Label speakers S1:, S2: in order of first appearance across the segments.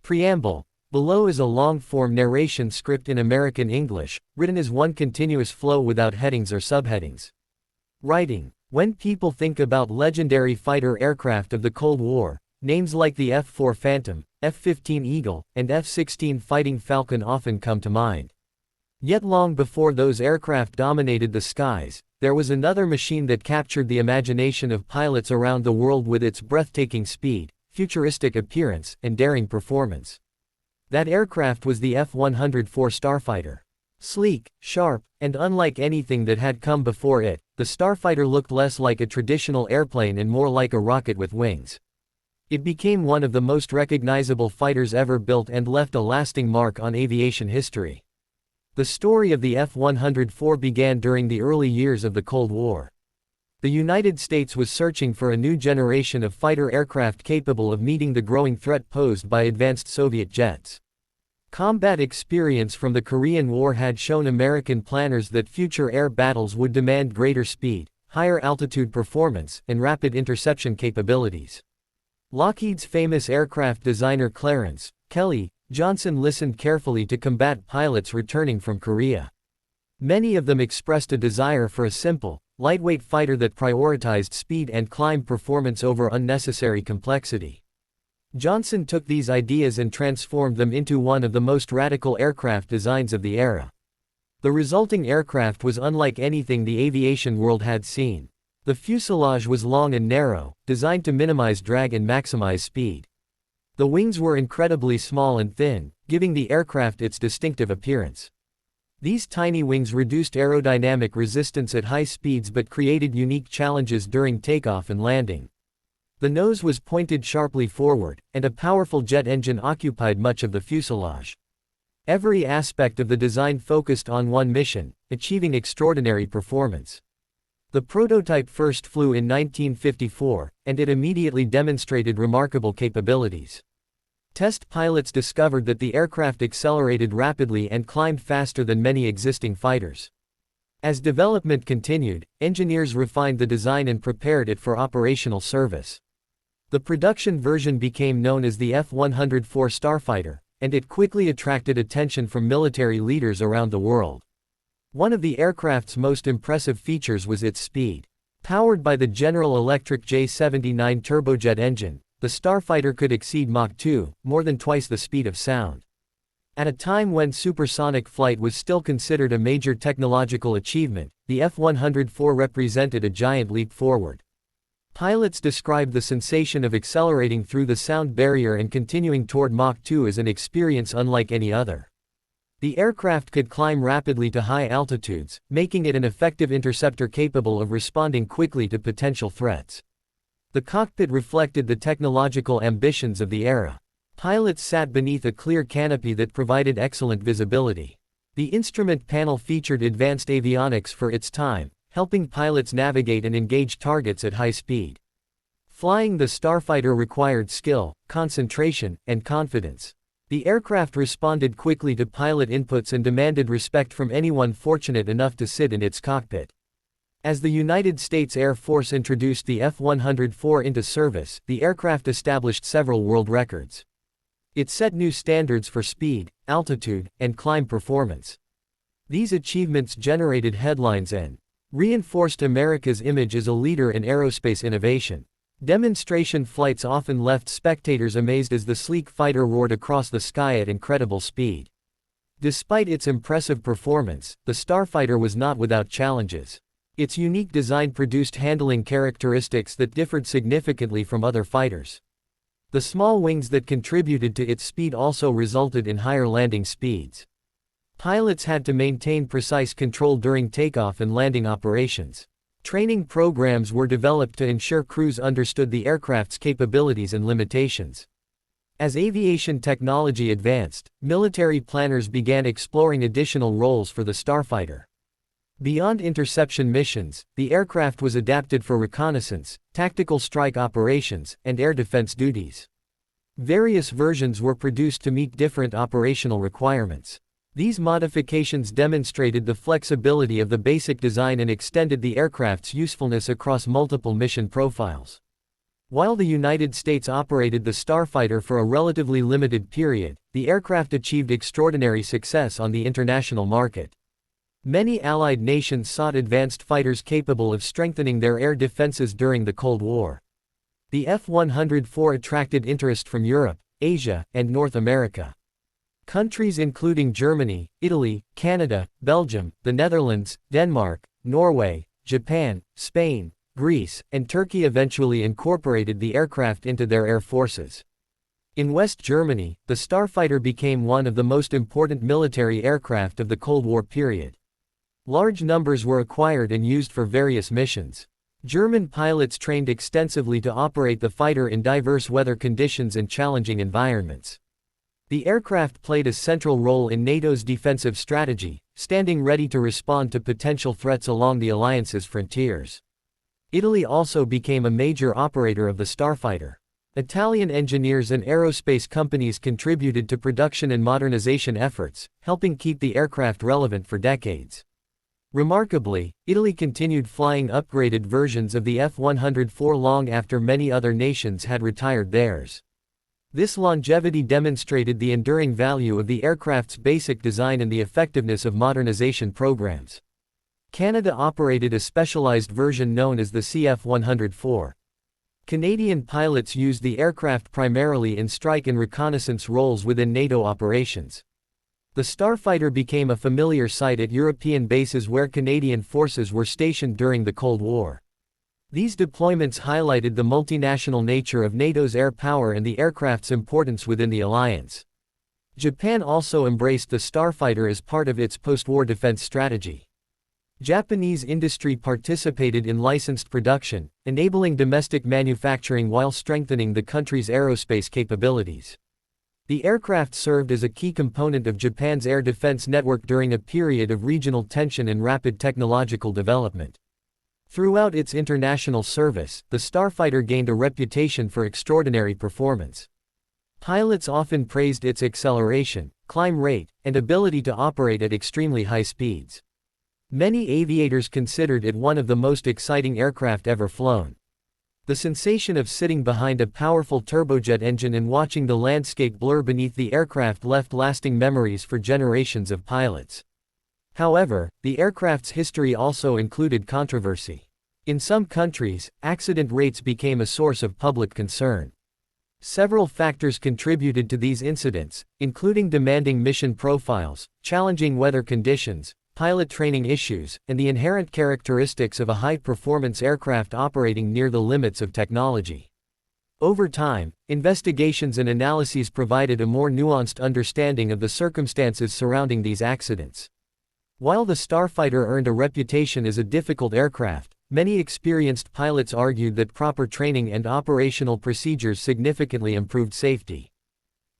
S1: Preamble. Below is a long-form narration script in American English, written as one continuous flow without headings or subheadings. Writing. When people think about legendary fighter aircraft of the Cold War, names like the F-4 Phantom, F-15 Eagle, and F-16 Fighting Falcon often come to mind. Yet long before those aircraft dominated the skies, there was another machine that captured the imagination of pilots around the world with its breathtaking speed, futuristic appearance, and daring performance. That aircraft was the F-104 Starfighter. Sleek, sharp, and unlike anything that had come before it, the Starfighter looked less like a traditional airplane and more like a rocket with wings. It became one of the most recognizable fighters ever built and left a lasting mark on aviation history. The story of the F-104 began during the early years of the Cold War. The United States was searching for a new generation of fighter aircraft capable of meeting the growing threat posed by advanced Soviet jets. Combat experience from the Korean War had shown American planners that future air battles would demand greater speed, higher altitude performance, and rapid interception capabilities. Lockheed's famous aircraft designer Clarence Kelly Johnson listened carefully to combat pilots returning from Korea. Many of them expressed a desire for a simple, lightweight fighter that prioritized speed and climb performance over unnecessary complexity. Johnson took these ideas and transformed them into one of the most radical aircraft designs of the era. The resulting aircraft was unlike anything the aviation world had seen. The fuselage was long and narrow, designed to minimize drag and maximize speed. The wings were incredibly small and thin, giving the aircraft its distinctive appearance. These tiny wings reduced aerodynamic resistance at high speeds but created unique challenges during takeoff and landing. The nose was pointed sharply forward, and a powerful jet engine occupied much of the fuselage. Every aspect of the design focused on one mission: achieving extraordinary performance. The prototype first flew in 1954, and it immediately demonstrated remarkable capabilities. Test pilots discovered that the aircraft accelerated rapidly and climbed faster than many existing fighters. As development continued, engineers refined the design and prepared it for operational service. The production version became known as the F-104 Starfighter, and it quickly attracted attention from military leaders around the world. One of the aircraft's most impressive features was its speed. Powered by the General Electric J79 turbojet engine, the Starfighter could exceed Mach 2, more than twice the speed of sound. At a time when supersonic flight was still considered a major technological achievement, the F-104 represented a giant leap forward. Pilots described the sensation of accelerating through the sound barrier and continuing toward Mach 2 as an experience unlike any other. The aircraft could climb rapidly to high altitudes, making it an effective interceptor capable of responding quickly to potential threats. The cockpit reflected the technological ambitions of the era. Pilots sat beneath a clear canopy that provided excellent visibility. The instrument panel featured advanced avionics for its time, helping pilots navigate and engage targets at high speed. Flying the Starfighter required skill, concentration, and confidence. The aircraft responded quickly to pilot inputs and demanded respect from anyone fortunate enough to sit in its cockpit. As the United States Air Force introduced the F-104 into service, the aircraft established several world records. It set new standards for speed, altitude, and climb performance. These achievements generated headlines and reinforced America's image as a leader in aerospace innovation. Demonstration flights often left spectators amazed as the sleek fighter roared across the sky at incredible speed. Despite its impressive performance, the Starfighter was not without challenges. Its unique design produced handling characteristics that differed significantly from other fighters. The small wings that contributed to its speed also resulted in higher landing speeds. Pilots had to maintain precise control during takeoff and landing operations. Training programs were developed to ensure crews understood the aircraft's capabilities and limitations. As aviation technology advanced, military planners began exploring additional roles for the Starfighter. Beyond interception missions, the aircraft was adapted for reconnaissance, tactical strike operations, and air defense duties. Various versions were produced to meet different operational requirements. These modifications demonstrated the flexibility of the basic design and extended the aircraft's usefulness across multiple mission profiles. While the United States operated the Starfighter for a relatively limited period, the aircraft achieved extraordinary success on the international market. Many Allied nations sought advanced fighters capable of strengthening their air defenses during the Cold War. The F-104 attracted interest from Europe, Asia, and North America. Countries including Germany, Italy, Canada, Belgium, the Netherlands, Denmark, Norway, Japan, Spain, Greece, and Turkey eventually incorporated the aircraft into their air forces. In West Germany, the Starfighter became one of the most important military aircraft of the Cold War period. Large numbers were acquired and used for various missions. German pilots trained extensively to operate the fighter in diverse weather conditions and challenging environments. The aircraft played a central role in NATO's defensive strategy, standing ready to respond to potential threats along the alliance's frontiers. Italy also became a major operator of the Starfighter. Italian engineers and aerospace companies contributed to production and modernization efforts, helping keep the aircraft relevant for decades. Remarkably, Italy continued flying upgraded versions of the F-104 long after many other nations had retired theirs. This longevity demonstrated the enduring value of the aircraft's basic design and the effectiveness of modernization programs. Canada operated a specialized version known as the CF-104. Canadian pilots used the aircraft primarily in strike and reconnaissance roles within NATO operations. The Starfighter became a familiar sight at European bases where Canadian forces were stationed during the Cold War. These deployments highlighted the multinational nature of NATO's air power and the aircraft's importance within the alliance. Japan also embraced the Starfighter as part of its post-war defense strategy. Japanese industry participated in licensed production, enabling domestic manufacturing while strengthening the country's aerospace capabilities. The aircraft served as a key component of Japan's air defense network during a period of regional tension and rapid technological development. Throughout its international service, the Starfighter gained a reputation for extraordinary performance. Pilots often praised its acceleration, climb rate, and ability to operate at extremely high speeds. Many aviators considered it one of the most exciting aircraft ever flown. The sensation of sitting behind a powerful turbojet engine and watching the landscape blur beneath the aircraft left lasting memories for generations of pilots. However, the aircraft's history also included controversy. In some countries, accident rates became a source of public concern. Several factors contributed to these incidents, including demanding mission profiles, challenging weather conditions, pilot training issues, and the inherent characteristics of a high-performance aircraft operating near the limits of technology. Over time, investigations and analyses provided a more nuanced understanding of the circumstances surrounding these accidents. While the Starfighter earned a reputation as a difficult aircraft, many experienced pilots argued that proper training and operational procedures significantly improved safety.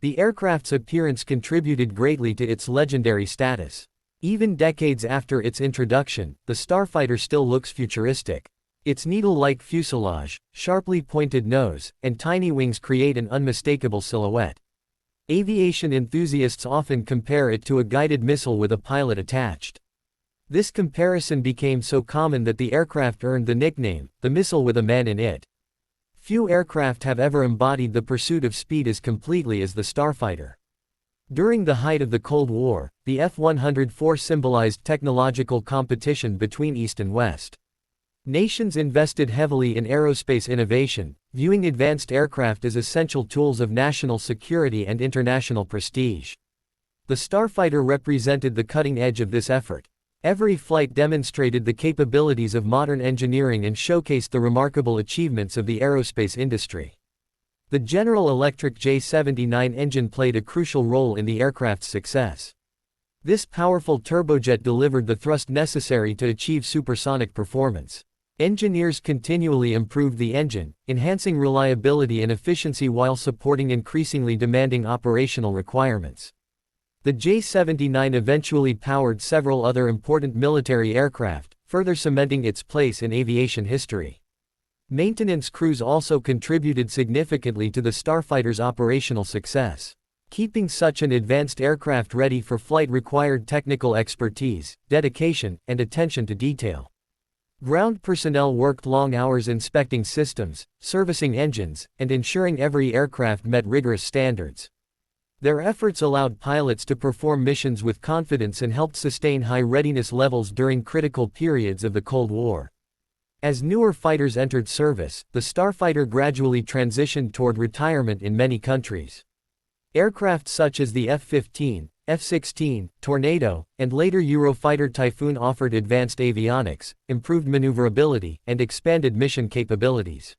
S1: The aircraft's appearance contributed greatly to its legendary status. Even decades after its introduction, the Starfighter still looks futuristic. Its needle-like fuselage, sharply pointed nose, and tiny wings create an unmistakable silhouette. Aviation enthusiasts often compare it to a guided missile with a pilot attached. This comparison became so common that the aircraft earned the nickname, the missile with a man in it. Few aircraft have ever embodied the pursuit of speed as completely as the Starfighter. During the height of the Cold War, the F-104 symbolized technological competition between East and West. Nations invested heavily in aerospace innovation, viewing advanced aircraft as essential tools of national security and international prestige. The Starfighter represented the cutting edge of this effort. Every flight demonstrated the capabilities of modern engineering and showcased the remarkable achievements of the aerospace industry. The General Electric J-79 engine played a crucial role in the aircraft's success. This powerful turbojet delivered the thrust necessary to achieve supersonic performance. Engineers continually improved the engine, enhancing reliability and efficiency while supporting increasingly demanding operational requirements. The J-79 eventually powered several other important military aircraft, further cementing its place in aviation history. Maintenance crews also contributed significantly to the Starfighter's operational success. Keeping such an advanced aircraft ready for flight required technical expertise, dedication, and attention to detail. Ground personnel worked long hours inspecting systems, servicing engines, and ensuring every aircraft met rigorous standards. Their efforts allowed pilots to perform missions with confidence and helped sustain high readiness levels during critical periods of the Cold War. As newer fighters entered service, the Starfighter gradually transitioned toward retirement in many countries. Aircraft such as the F-15, F-16, Tornado, and later Eurofighter Typhoon offered advanced avionics, improved maneuverability, and expanded mission capabilities.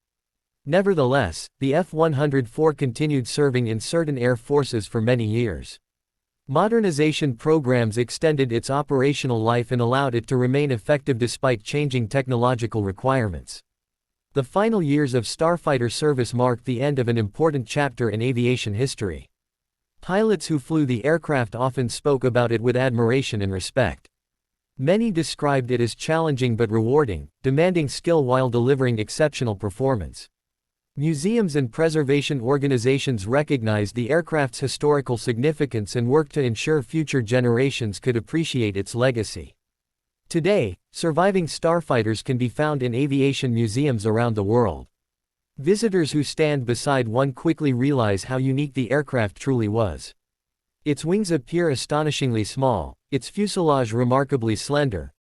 S1: Nevertheless, the F-104 continued serving in certain air forces for many years. Modernization programs extended its operational life and allowed it to remain effective despite changing technological requirements. The final years of Starfighter service marked the end of an important chapter in aviation history. Pilots who flew the aircraft often spoke about it with admiration and respect. Many described it as challenging but rewarding, demanding skill while delivering exceptional performance. Museums and preservation organizations recognized the aircraft's historical significance and worked to ensure future generations could appreciate its legacy. Today, surviving starfighters can be found in aviation museums around the world. Visitors who stand beside one quickly realize how unique the aircraft truly was. Its wings appear astonishingly small, its fuselage remarkably slender,